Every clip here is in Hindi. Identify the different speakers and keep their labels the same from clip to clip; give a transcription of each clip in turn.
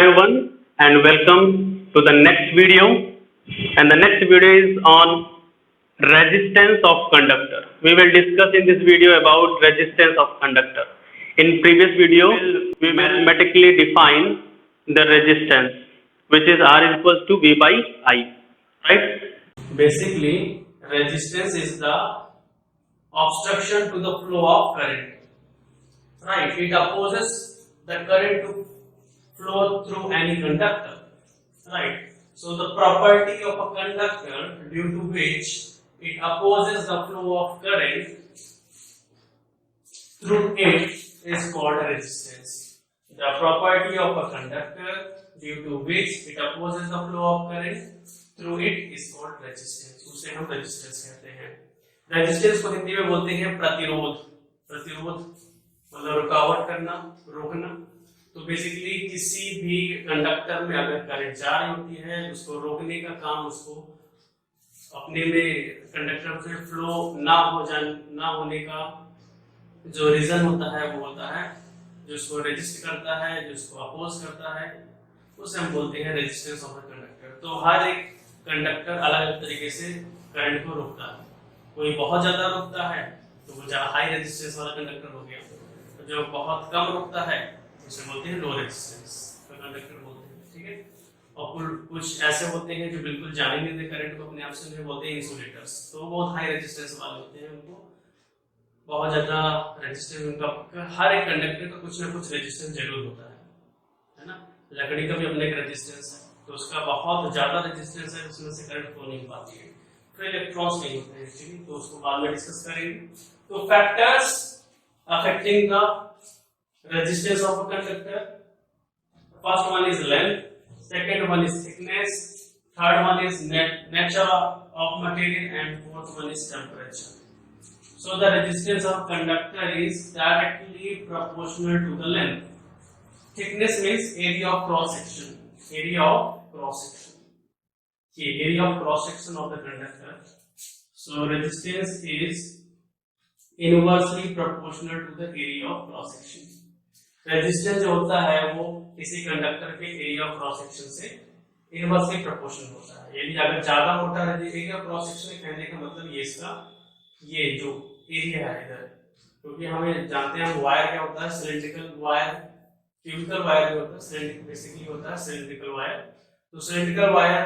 Speaker 1: everyone and welcome to the next video, and the next video is on resistance of conductor. We will discuss in this video about resistance of conductor. In previous video we mathematically define the resistance, which is R is equals to V by I, right?
Speaker 2: Basically, resistance is the obstruction to the flow of current, right? It opposes the current to flow through any conductor, right? So the property of a conductor due to which it opposes the flow of current through it is called resistance. The property of a conductor due to which it opposes the flow of current through it is called resistance. उसे हम resistance कहते हैं. Resistance को हिंदी में बोलते हैं प्रतिरोध. प्रतिरोध मतलब रुकावट करना, रोकना. तो बेसिकली किसी भी कंडक्टर में अगर करंट जा रही होती है, उसको रोकने का काम उसको अपने में कंडक्टर से फ्लो ना होने का जो रीजन होता है वो होता है जो उसको रेजिस्ट करता है, जो उसको अपोज करता है, उसे हम बोलते हैं रेजिस्टेंस ऑफ द कंडक्टर. तो हर एक कंडक्टर अलग अलग तरीके से करंट को रोकता है. कोई बहुत ज्यादा रोकता है तो वो ज्यादा हाई रेजिस्टेंस वाला कंडक्टर हो गया. तो जो बहुत कम रोकता है उसे बोलते हैं लो रेजिस्टेंस का कंडक्टर बोलते हैं. ठीक है. और कुछ ऐसे होते हैं जो बिल्कुल जाने नहीं देते करंट को अपने आप से, उन्हें बोलते हैं इंसुलेटर्स. तो बहुत हाई रेजिस्टेंस वाले होते हैं, उनको बहुत ज्यादा रेजिस्टेंस, उनका हर एक कंडक्टर का कुछ ना कुछ रेजिस्टेंस जरूर होता है ना. लकड़ी का भी अपने एक रेजिस्टेंस है, तो उसका बहुत ज्यादा रेजिस्टेंस है, उसमें से करंट फ्लो नहीं पाती है. फिर इलेक्ट्रॉन्स नहीं होते हैं एक्चुअली, तो उसको बाद में डिस्कस करेंगे. तो factors affecting the resistance of a conductor: first one is length, second one is thickness, third one is nature of material, and fourth one is temperature. So the resistance of conductor is directly proportional to the length. Thickness means area of cross section. Area of cross section. Area of cross section of the conductor. So resistance is inversely proportional to the area of cross section. Resistance जो होता है वो किसी कंडक्टर के एरिया ऑफ क्रॉस सेक्शन से इनवर्सली प्रोपोर्शनल होता है. यानी अगर ज्यादा मोटा एरिया ऑफ क्रॉस सेक्शन कहने का मतलब ये इसका ये जो एरिया है इधर, क्योंकि हमें जानते हैं हम वायर क्या होता है, सिलिंड्रिकल वायर, क्यूबिकल वायर जो होता है सिलिंड्रिकल बेसिकली होता है सिलिंड्रिकल वायर. तो सिलिंड्रिकल वायर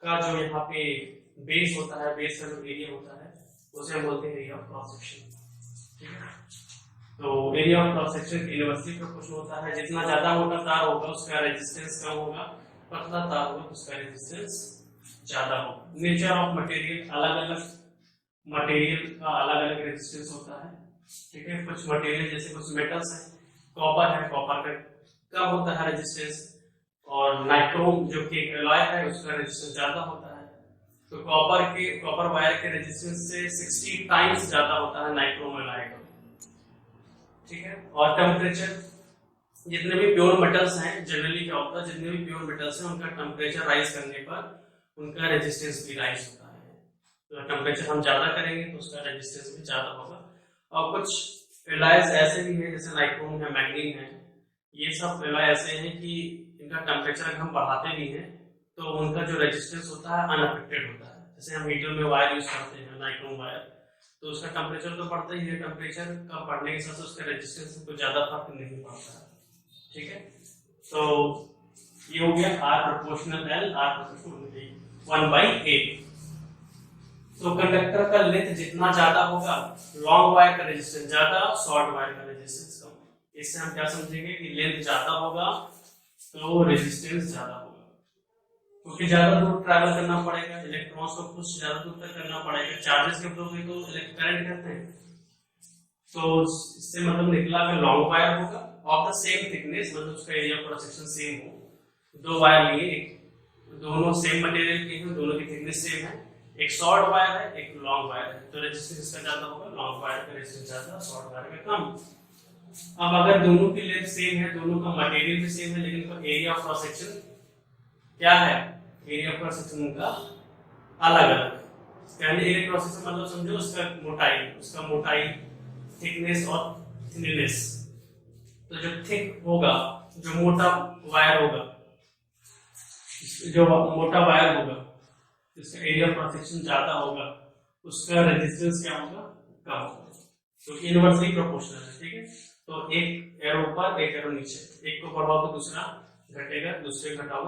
Speaker 2: का जो यहाँ पे बेस होता है, बेस का जो एरिया होता है उसे हम बोलते हैं एरिया ऑफ क्रॉस सेक्शन. ठीक है. तो area of cross section inversely proportional होता है. जितना ज्यादा मोटा तार होगा उसका रेजिस्टेंस कम होगा, पतला तार होगा उसका रेजिस्टेंस ज्यादा होगा. नेचर ऑफ मटेरियल, अलग अलग मटेरियल का अलग अलग रेजिस्टेंस होता है. ठीक है. कुछ मटेरियल जैसे कुछ मेटल्स है, कॉपर है, कॉपर का कम होता है रेजिस्टेंस, और नाइक्रोम जो कि एलॉय है उसका रेजिस्टेंस ज्यादा होता है. तो कॉपर वायर के रेजिस्टेंस से 60 टाइम्स ज्यादा होता है नाइक्रोम एलॉय का. ठीक है. और टेम्परेचर, जितने भी प्योर मेटल्स हैं, जनरली क्या होता है जितने भी प्योर मेटल्स हैं उनका टेम्परेचर राइज करने पर उनका रेजिस्टेंस भी राइज होता है. तो टेम्परेचर हम ज्यादा करेंगे तो उसका रेजिस्टेंस भी ज्यादा होगा. और कुछ एलॉयज ऐसे भी हैं जैसे नाइक्रोम है, मैग्नीज है, ये सब एलॉय ऐसे हैं कि इनका टेम्परेचर अगर हम बढ़ाते भी हैं तो उनका जो रेजिस्टेंस होता है अनअफेक्टेड होता है. जैसे हम हीटर में वायर यूज करते हैं, नाइक्रोम वायर, तो उसका टेम्परेचर तो बढ़ता ही है, टेम्परेचर का बढ़ने के साथ उसका रेजिस्टेंस को ज्यादा फर्क नहीं पड़ता है. ठीक है. तो ये हो गया R proportional L, R proportional 1/8. तो कंडक्टर का लेंथ जितना ज्यादा होगा, लॉन्ग वायर का रेजिस्टेंस ज्यादा, शॉर्ट वायर का रेजिस्टेंस कम. इससे हम क्या समझेंगे कि लेंथ ज्यादा होगा तो रेजिस्टेंस ज्यादा होगा, क्योंकि ज्यादा दूर ट्रैवल करना पड़ेगा, इलेक्ट्रॉन्स को कुछ ज्यादा दूर तक करना पड़ेगा. चार्जेस के फ्लो में तो करंट कहते हैं. तो इससे मतलब निकला कि लॉन्ग वायर होगा ऑफ द सेम थिकनेस, मतलब उसका area of cross section same हो. दो वायर लिए, दोनों सेम मटेरियल के हैं, दोनों की थिकनेस सेम है. एक शॉर्ट वायर है, एक लॉन्ग वायर है, तो रेजिस्टेंस इसका ज्यादा होगा, लॉन्ग वायर का रेजिस्टेंस ज्यादा, शॉर्ट वायर का कम. अब अगर दोनों की लेंथ सेम है, दोनों का मटेरियल भी सेम है, लेकिन एरिया ऑफ क्रॉस सेक्शन क्या है, एरिया ऑफ क्रॉस सेक्शन का अलग अलग. यानी एरिया क्रॉस सेक्शन मतलब समझो उसका मोटाई, थिकनेस और थिननेस. तो जो थिक होगा, जो मोटा वायर होगा जो मोटा वायर होगा, जिसका एरिया क्रॉस सेक्शन ज्यादा होगा, उसका रेजिस्टेंस क्या होगा, कम होगा, क्योंकि इनवर्सली प्रोपोर्शनल है। ठीक है, तो एक एरो ऊपर एक एरो नीचे, एक को बढ़ाओ तो दूसरा घटेगा, दूसरे घटाओ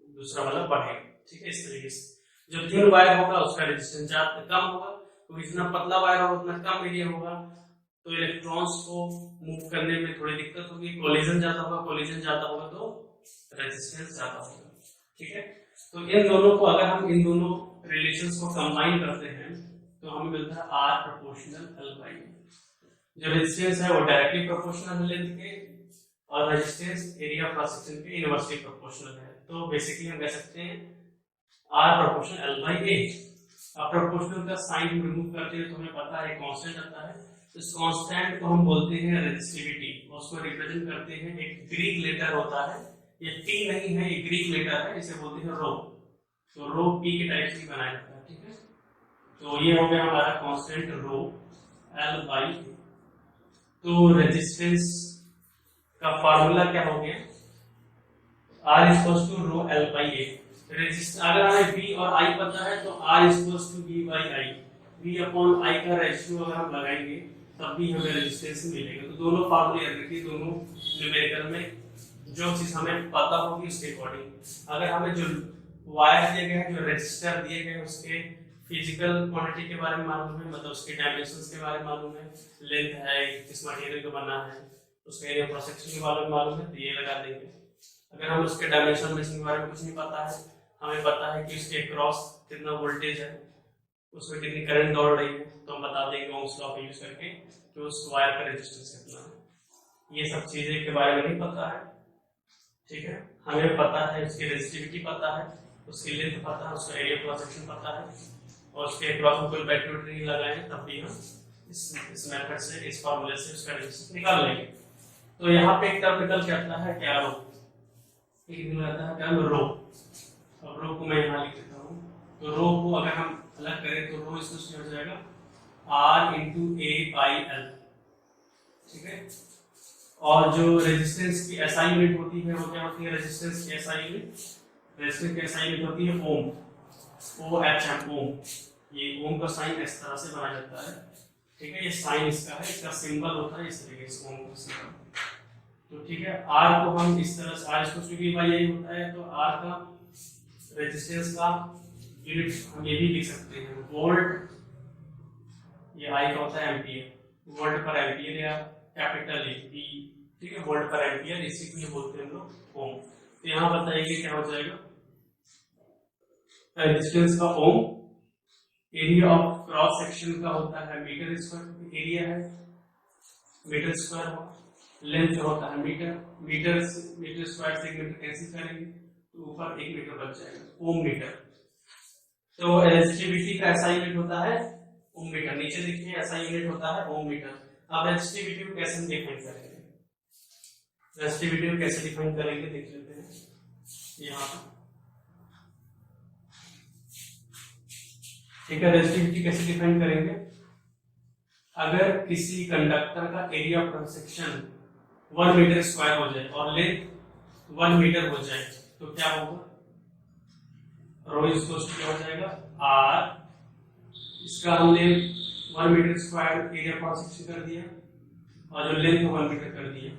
Speaker 2: दूसरा वाला बढ़ेगा। ठीक है, इस तरीके से जो थिन वायर होगा उसका रेजिस्टेंस ज्यादा कम होगा, तो जितना पतला वायर होगा उतना कम एरिया होगा, तो इलेक्ट्रॉन्स को मूव करने में थोड़ी दिक्कत होगी, कोलिजन ज्यादा होगा तो रेजिस्टेंस ज्यादा होगा। ठीक है, तो इन दोनों को अगर हम इन दोनों रिलेशंस को कंबाइन करते हैं तो हमें मिलता है R proportional L by A। जो रेजिस्टेंस है वो डायरेक्टली प्रोपोर्शनल है लेंथ के, और रेजिस्टेंस एरिया क्रॉस सेक्शन के इनवर्सली प्रोपोर्शनल है। तो बेसिकली हम कह सकते हैं R proportional L by A। अब प्रोपोर्शनल का साइन हम रिमूव करते हैं तो हमें पता है कांस्टेंट आता है, इस कांस्टेंट को हम बोलते हैं रेजिस्टिविटी, उसको रिप्रेजेंट करते हैं एक ग्रीक लेटर होता है, ये T नहीं है, ये ग्रीक लेटर है, इसे बोलते हैं रो। तो रो P के टाइप से बनाया जाता है। ठीक है, तो ये हो गया हमारा constant rho L by A। तो रेजिस्टेंस का फार्मूला क्या हो गया, R equals to rho L by A। अगर हमें V और I पता है तो R equals to V by I, V upon I का रेशियो अगर हम लगाएंगे तब भी हमें रेजिस्टेंस मिलेगा। तो दोनों फार्मूले याद रखिए, दोनों न्यूमेरिकल में जो चीज हमें पता होगी उसके अकॉर्डिंग। अगर हमें जो वायर दिए गए हैं, जो रजिस्टर दिए गए हैं, उसके फिजिकल क्वांटिटी के बारे में मालूम है, मतलब उसके डायमेंशंस के बारे में मालूम है, लेंथ है, किस मटेरियल का बना है, उसका एरिया क्रॉस सेक्शन के बारे में मालूम है, तो ये लगा देंगे। अगर हम उसके डायमेंशन के बारे में कुछ नहीं पता है, हमें पता है कि उसके क्रॉस कितना वोल्टेज है, उसमें कितनी करंट दौड़ रही है, तो हम बता देंगे ओम्स लॉ का यूज करके कि उस वायर का रेजिस्टेंस कितना है। ये सब चीजें के बारे में नहीं पता है। ठीक है, हमें पता है उसकी रेजिस्टिविटी पता है, उसकी लेंथ पता है, उसका एरिया क्रॉस सेक्शन पता है, और उसके क्रॉस में कोई बैटरी नहीं लगाए तब भी हम इस मेथड से, इस फार्मूले से उसका रेजिस्टेंस निकाल लेंगे। तो यहाँ पे एक टर्म निकल के आता है क्या, रो, एक निकल आता है क्या, रो। अब रो को मैं यहाँ लिख देता हूँ, तो रो को अगर हम अलग करें तो रो इसको हो जाएगा R into A by L। ठीक है, और जो रेजिस्टेंस की SI यूनिट होती है वो क्या होती है, रेजिस्टेंस की SI यूनिट, रेजिस्टेंस की SI यूनिट होती है ओम, OHM, ओम। ये ओम का साइन इस तरह से बनाया जाता है। ठीक है, ये साइन इसका है, इसका सिंबल होता है इस तरीके से, ओम का सिंबल। तो ठीक है, R को हम इस तरह से, R इसको V बाई A होता है, तो R का रेजिस्टेंस का यूनिट हम ये भी लिख सकते हैं वोल्ट, ये I का होता है एम्पियर, वोल्ट पर एम्पियर या कैपिटल E। ठीक है, वोल्ट पर एम्पियर, इसी को बोलते हैं हम लोग ओम। तो यहाँ बताइए क्या हो जाएगा, रेजिस्टेंस का ओम, एरिया ऑफ क्रॉस सेक्शन का होता है मीटर स्क्वायर, एरिया है मीटर स्क्वायर, लेंथ जो होता है मीटर, मीटर स्क्वायर से एक मीटर कैंसिल करेंगे तो ऊपर एक मीटर बच जाएगा, ओम मीटर। तो रेजिस्टिविटी का SI यूनिट होता है ओम मीटर, नीचे देखिए SI यूनिट होता है ओम मीटर। अब रेजिस्टिविटी को कैसे डिफाइन करेंगे, रेजिस्टिविटी को कैसे डिफाइन करेंगे देख लेते हैं यहाँ पर। ठीक है, रेजिस्टिविटी कैसे डिफाइन करेंगे, अगर किसी कंडक्टर का area cross section 1 metre square हो जाए और लेंथ 1 मीटर हो जाए तो क्या होगा, रो इक्वल्स टू क्या हो जाएगा, R, इसका हमने 1 metre square area cross section कर दिया और जो लेंथ 1 मीटर कर दिया,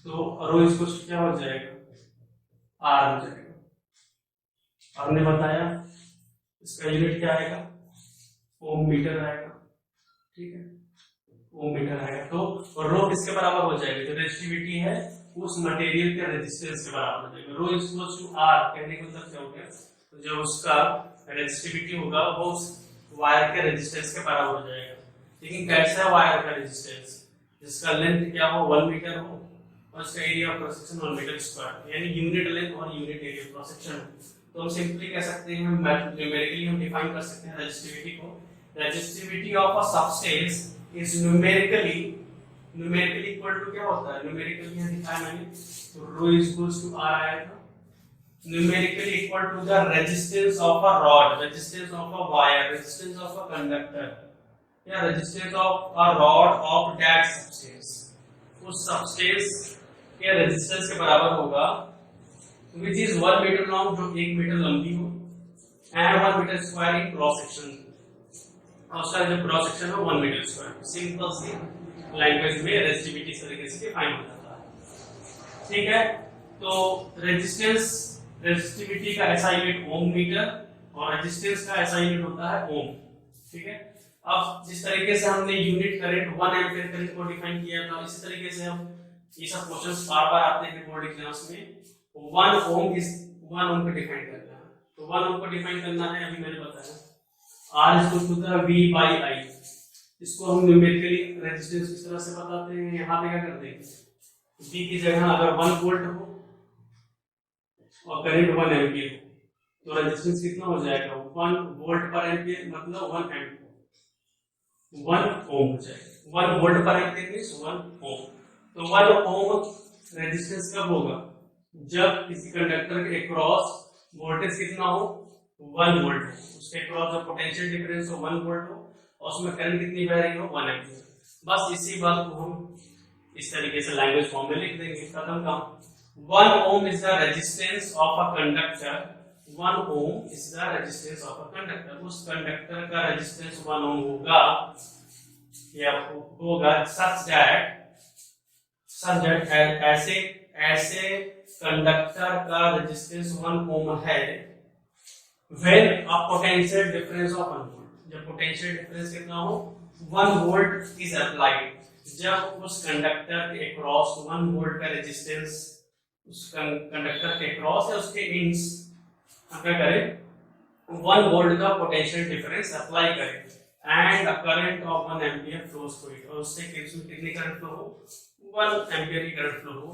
Speaker 2: तो रो इक्वल्स टू क्या हो जाएगा, R हो जाएगा। हमने बताया इसका यूनिट क्या आएगा, ओम मीटर आएगा। ठीक है, ओम मीटर आएगा, तो रो किसके बराबर हो जाएगा, जो रेजिस्टिविटी है उस मटेरियल के रेजिस्टेंस के बराबर हो जाएगा। रो इक्वल्स टू R कहने का मतलब क्या हो गया, तो जो उसका रेजिस्टिविटी होगा वो उस वायर के रेजिस्टेंस के बराबर हो जाएगा। लेकिन कैसा है वायर का रेजिस्टेंस, जिसका लेंथ क्या हो 1 मीटर हो और उसका area cross section 1 metre square, यानी यूनिट लेंथ और यूनिट एरिया क्रॉस सेक्शन। तो हम सिंपली कह सकते हैं, न्यूमेरिकली हम डिफाइन कर सकते हैं रेजिस्टिविटी को, resistivity of a substance is numerically equal to क्या होता है, न्यूमेरिकली यहां दिखाया मैंने, तो रो इक्वल्स टू R आएगा, numerically equal to the resistance of a rod, resistance of a wire, resistance of a conductor या resistance of a rod of that substance. उस सबस्टेंस के रेजिस्टेंस के बराबर होगा विच इज 1 मीटर लॉन्ग, जो 1 मीटर लंबी हो, and 1 metre square in cross section, और उसका जो क्रॉस सेक्शन है 1 मीटर स्क्वायर। सिंपल सी लैंग्वेज में रेजिस्टिविटी इस तरीके से डिफाइन हो जाता है। ठीक है, तो रेजिस्टिविटी का एसआई यूनिट ओम मीटर और रेजिस्टेंस का एसआई यूनिट होता है ओम। ठीक है, अब जिस तरीके से हमने यूनिट करंट 1 एम्पीयर करंट को डिफाइन किया था, इसी तरीके से हम ये सब क्वेश्चंस बार बार आते हैं बोर्ड एग्जाम्स में। 1 ओम को डिफाइन करना है, तो 1 ओम को डिफाइन करना है, अभी मैंने बताया R equal to V by I। इसको हम न्यूमेरिकली रेजिस्टेंस किस तरह से बताते हैं, यहाँ पे क्या करते हैं, V की जगह अगर 1 वोल्ट हो और करंट 1 एम्पीयर हो तो रेजिस्टेंस कितना हो जाएगा, 1 वोल्ट पर एम्पीयर, मतलब 1 एम्पीयर, 1 ओम हो जाएगा। 1 वोल्ट पर एम्पीयर मींस 1 ओम। तो 1 ओम रेजिस्टेंस कब होगा, जब किसी कंडक्टर के अक्रॉस वोल्टेज कितना हो, 1 वोल्ट हो, उसके अक्रॉस जो पोटेंशियल डिफरेंस हो 1 वोल्ट हो, और उसमें करंट कितनी बह रही हो, 1 एम्पीयर। बस इसी बात को हम इस तरीके से लैंग्वेज फॉर्म में लिख देंगे, खत्म काम। 1 ohm is the resistance of a conductor. 1 ohm is the resistance of a conductor. उस कंडक्टर का रेजिस्टेंस 1 ohm होगा या होगा such that ऐसे कंडक्टर का रेजिस्टेंस 1 ohm है when a potential difference of 1 volt, जब पोटेंशियल डिफरेंस कितना हो, 1 volt is applied, जब उस कंडक्टर के अक्रॉस 1 volt का रेजिस्टेंस उस कंडक्टर के क्रॉस या उसके इंड्स हम क्या करें, 1 वोल्ट का पोटेंशियल डिफरेंस अप्लाई करें and a current of 1 ampere flows through it, और उससे कितनी करंट फ्लो हो, 1 एम्पीयर की करंट फ्लो हो,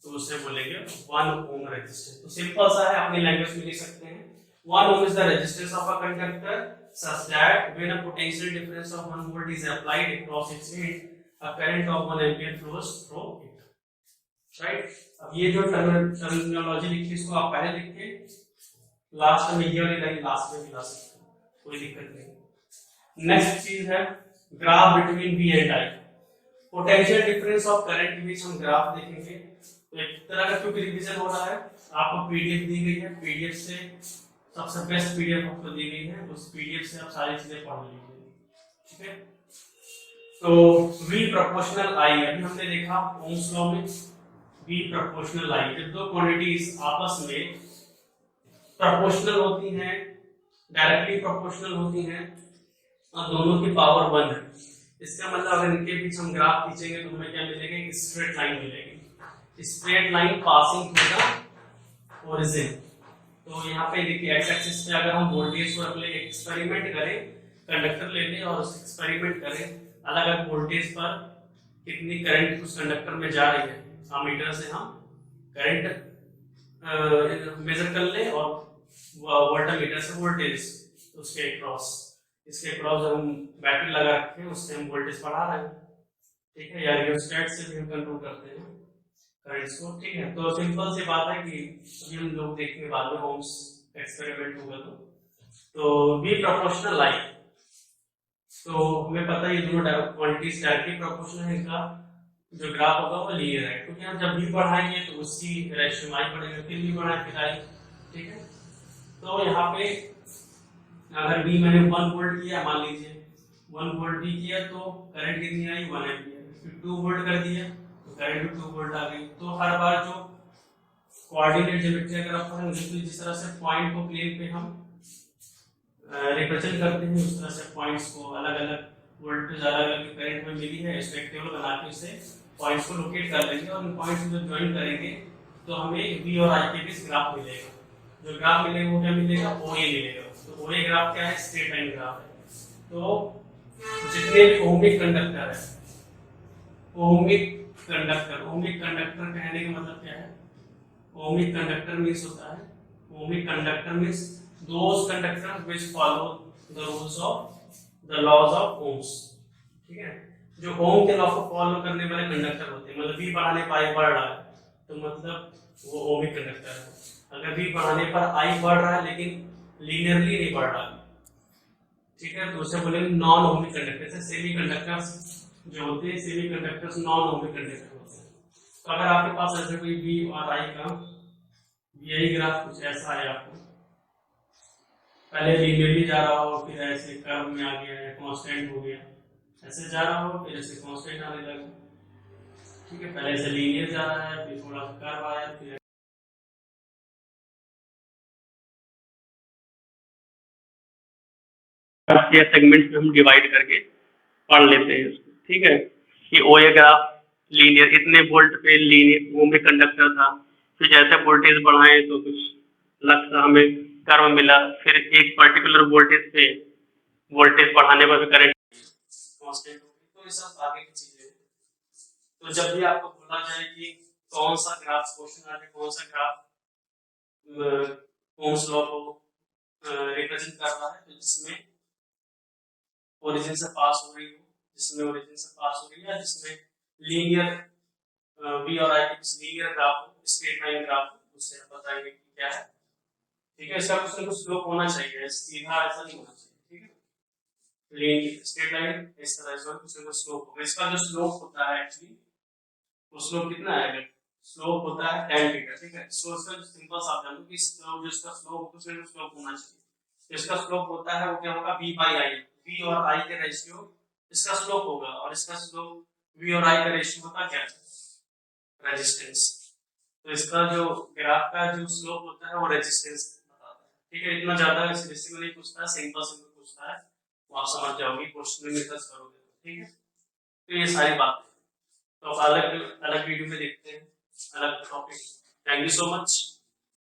Speaker 2: तो उससे बोलेंगे 1 ओम रेजिस्टेंस। तो सिंपल सा है, अपनी लैंग्वेज में लिख सकते हैं 1 ohm is the resistance of a conductor such that when a potential difference of 1 volt is applied across its end, a current of 1 ampere flows through it. Right, अब ये जो टर्मिनोलॉजी लिखी इसको आप पहले लिख के लास्ट में ये वाली लाइन लास्ट में भी ला सकते हैं, कोई दिक्कत नहीं। नेक्स्ट चीज है graph between V and I। Potential difference of current के बीच हम ग्राफ देखेंगे। तो एक तरह का क्योंकि रिवीजन हो रहा है, आपको पीडीएफ दी गई है, पीडीएफ से सबसे बेस्ट पीडीएफ आपको दी गई है, उस पीडीएफ से आप सारी चीजें पढ़ लीजिए। ठीक है, तो V प्रोपोर्शनल I, अभी हमने देखा ओम्स लॉ में V प्रोपोर्शनल I, जब दो क्वांटिटीज आपस में प्रोपोर्शनल होती हैं, डायरेक्टली प्रोपोर्शनल होती हैं और दोनों की पावर 1 है, इसका मतलब अगर इनके बीच हम ग्राफ खींचेंगे तो हमें क्या मिलेगा, एक स्ट्रेट लाइन मिलेगी, straight line passing through the origin. तो यहाँ पे देखिए एक्स एक्सिस पे अगर हम वोल्टेज को रख ले, एक्सपेरिमेंट करें, कंडक्टर ले लें और एक्सपेरिमेंट करें अलग अलग वोल्टेज पर कितनी करंट उस कंडक्टर में जा रही है, मीटर से हम करंट मेजर कर ले और वोल्टमीटर से वोल्टेज उसके क्रॉस, इसके क्रॉस जब हम बैटरी लगा रखे हैं उससे हम वोल्टेज बढ़ा रहे हैं। ठीक है, या रियोस्टेट से भी हम कंट्रोल करते हैं करंट्स को। ठीक है, तो सिंपल सी बात है कि अभी हम लोग देखेंगे बाद में ओम्स एक्सपेरिमेंट होगा तो V प्रोपोर्शनल I, तो हमें पता है ये दोनों क्वांटिटीज डायरेक्टली प्रोपोर्शनल है, इनका जो ग्राफ होगा वो लीनियर है, क्योंकि हम जब V बढ़ाएंगे तो उसकी रेशियो I बढ़ेगा, फिर V बढ़ाए फिर I। ठीक है, तो यहाँ पे अगर V मैंने 1 वोल्ट किया, मान लीजिए 1 वोल्ट भी किया तो करंट कितनी आई, 1 एम्पीयर, फिर 2 वोल्ट कर दिया तो करंट भी 2 वोल्ट आ गई। तो हर बार जो कोऑर्डिनेट ज्योमेट्री अगर आप पढ़ेंगे तो जिस तरह से पॉइंट को प्लेन पे हम रिप्रेजेंट करते हैं, उस तरह से पॉइंट्स को अलग अलग वोल्टेज अलग अलग करंट में मिली है, इसको एक टेबल बना के इसे पॉइंट्स को लोकेट कर लेंगे और उन पॉइंट्स को जब ज्वाइन करेंगे तो हमें V और I के बीच ग्राफ मिलेगा। जो ग्राफ मिलेगा वो क्या मिलेगा, OA मिलेगा। तो OA ग्राफ क्या है, स्ट्रेट लाइन ग्राफ है। तो जितने भी ओमिक कंडक्टर है, ओमिक कंडक्टर कहने का मतलब क्या है, ओमिक कंडक्टर मींस होता है, ohmic conductor means those conductors which follow the rules of the laws of Ohm's. ठीक है, जो ओम के लॉ को फॉलो करने वाले कंडक्टर होते हैं, मतलब V बढ़ाने पर I बढ़ रहा है तो मतलब वो ओमिक कंडक्टर है। अगर V बढ़ाने पर I बढ़ रहा है लेकिन लीनियरली नहीं बढ़ रहा, ठीक है, तो उसे बोलेंगे नॉन ओमिक कंडक्टर। जैसे सेमी कंडक्टर्स जो होते हैं, semi conductors non ohmic conductor होते हैं। तो अगर आपके पास ऐसे कोई V और I का यही ग्राफ कुछ ऐसा है आपको, पहले लीनियरली जा रहा हो, फिर ऐसे कर्व में आ गया या कांस्टेंट हो गया, ऐसे जा रहा हो फिर ऐसे कांस्टेंट आने लगा। ठीक है, पहले ऐसे लीनियर जा रहा है, फिर थोड़ा सा कर्व आया, फिर
Speaker 1: या सेगमेंट्स में हम डिवाइड करके पढ़ लेते हैं इसको। ठीक है, कि ओ ए ग्राफ लीनियर इतने वोल्ट पे लीनियर वो में कंडक्टर था, फिर जैसे वोल्टेज बढ़ाए तो कुछ अलग सा हमें कर्व मिला, फिर एक पर्टिकुलर वोल्टेज पे वोल्टेज बढ़ाने पर भी करंट
Speaker 2: कांस्टेंट हो गई। तो ये सब आगे की चीजें हैं। तो जब भी आपको बोला जाए कि कौन सा ग्राफ क्वेश्चन आ जाए, कौन सा ग्राफ ओम्स लॉ को रिप्रेजेंट कर रहा है, तो जिसमें ओरिजिन से पास हो रही हो, जिसमें ओरिजिन से पास हो रही है, जिसमें लीनियर बी और आई के कुछ लीनियर ग्राफ हो, स्ट्रेट लाइन ग्राफ हो, उससे आप बताएंगे कि क्या है। ठीक है, इसका कुछ ना कुछ स्लोप होना चाहिए, सीधा ऐसा नहीं होना चाहिए। ठीक है, लीनियर स्ट्रेट लाइन इस तरह से कुछ ना कुछ स्लोप होगा। इसका जो स्लोप होता है एक्चुअली, वो स्लोप कितना आएगा, स्लोप होता है tan थीटा। ठीक है, सो इसका जो सिंपल सा आप जानो कि स्लोप, जो इसका स्लोप कुछ ना कुछ स्लोप होना चाहिए। तो इसका स्लोप होता है वो क्या होगा, b बाई आई, v और i के रेशियो इसका स्लोप होगा, और इसका स्लोप v और i का रेशियो होता क्या है, रेजिस्टेंस। तो इसका जो ग्राफ का जो स्लोप होता है वो रेजिस्टेंस बताता है। ठीक है, इतना ज्यादा बेसिक में नहीं पूछता है, सिंपल सिंपल पूछता है, वो आप समझ जाओगे क्वेश्चन में सर्च करोगे। ठीक है, तो ये सारी बात है, तो अलग अलग वीडियो में देखते हैं, अलग topic. Thank you so much.